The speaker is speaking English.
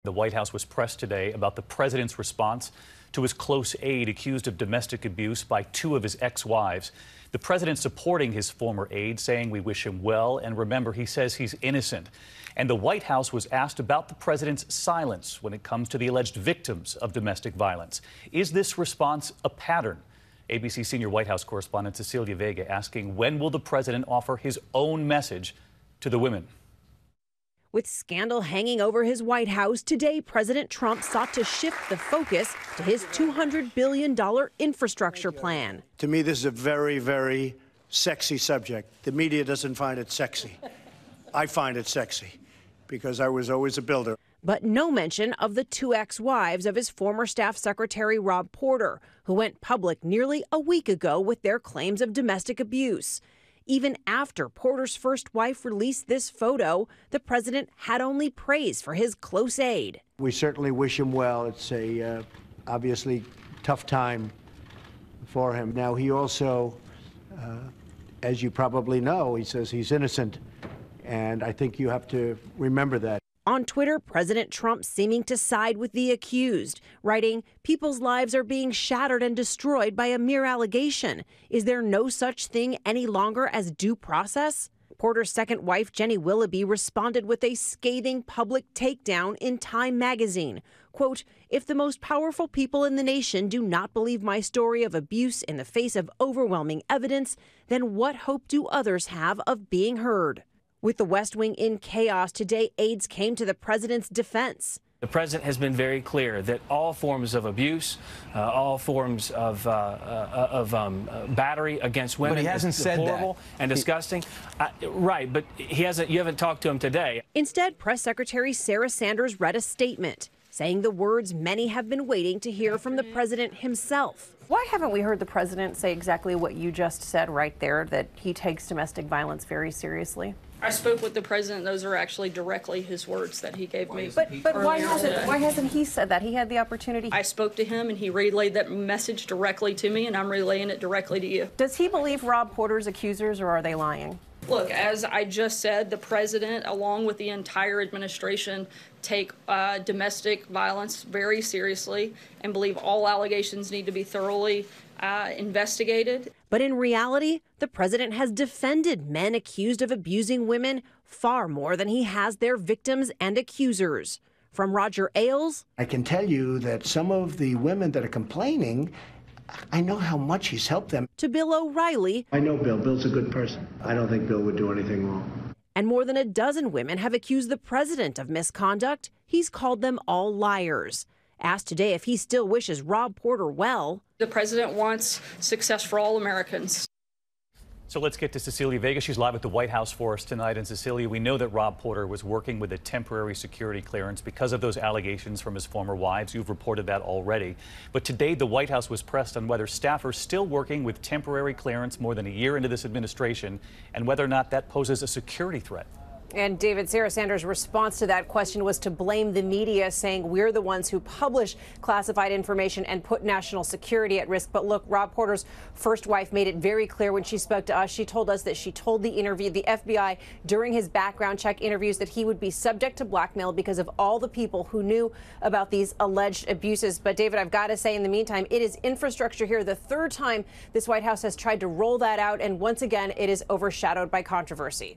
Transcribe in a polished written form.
The White House was pressed today about the president's response to his close aide accused of domestic abuse by two of his ex-wives. The president supporting his former aide, saying we wish him well, and remember, he says he's innocent. And the White House was asked about the president's silence when it comes to the alleged victims of domestic violence. Is this response a pattern? ABC senior White House correspondent Cecilia Vega asking, when will the president offer his own message to the women? With scandal hanging over his White House, today President Trump sought to shift the focus to his $200 billion infrastructure plan. To me, this is a very, very sexy subject. The media doesn't find it sexy. I find it sexy because I was always a builder. But no mention of the two ex-wives of his former staff secretary Rob Porter, who went public nearly a week ago with their claims of domestic abuse. Even after Porter's first wife released this photo, the president had only praise for his close aide. We certainly wish him well. It's a obviously tough time for him. Now, he also, as you probably know, he says he's innocent. And I think you have to remember that. On Twitter, President Trump seeming to side with the accused, writing, "People's lives are being shattered and destroyed by a mere allegation. Is there no such thing any longer as due process?" Porter's second wife, Jenny Willoughby, responded with a scathing public takedown in Time magazine. Quote, "If the most powerful people in the nation do not believe my story of abuse in the face of overwhelming evidence, then what hope do others have of being heard?" With the West Wing in chaos today, aides came to the president's defense. The president has been very clear that all forms of abuse, all forms of battery against women, but he hasn't is said deplorable that. And disgusting. Right, but he hasn't. You haven't talked to him today. Instead, Press Secretary Sarah Sanders read a statement saying the words many have been waiting to hear from the president himself. Why haven't we heard the president say exactly what you just said right there, that he takes domestic violence very seriously? I spoke with the president. Those are actually directly his words that he gave me. But why hasn't he said that? He had the opportunity. I spoke to him and he relayed that message directly to me, and I'm relaying it directly to you. Does he believe Rob Porter's accusers, or are they lying? Look, as I just said, the president, along with the entire administration, take domestic violence very seriously and believe all allegations need to be thoroughly investigated. But in reality, the president has defended men accused of abusing women far more than he has their victims and accusers. From Roger Ailes, I can tell you that some of the women that are complaining, I know how much he's helped them. To Bill O'Reilly. I know Bill. Bill's a good person. I don't think Bill would do anything wrong. And more than a dozen women have accused the president of misconduct. He's called them all liars. Asked today if he still wishes Rob Porter well. The president wants success for all Americans. So let's get to Cecilia Vega. She's live at the White House for us tonight. And Cecilia, we know that Rob Porter was working with a temporary security clearance because of those allegations from his former wives. You've reported that already. But today, the White House was pressed on whether staffers still working with temporary clearance more than a year into this administration and whether or not that poses a security threat. And David, Sarah Sanders' response to that question was to blame the media, saying we're the ones who publish classified information and put national security at risk. But look, Rob Porter's first wife made it very clear when she spoke to us. She told us that she told the FBI during his background check interviews that he would be subject to blackmail because of all the people who knew about these alleged abuses. But David, I've got to say, in the meantime, it is infrastructure here. The third time this White House has tried to roll that out, and once again, it is overshadowed by controversy.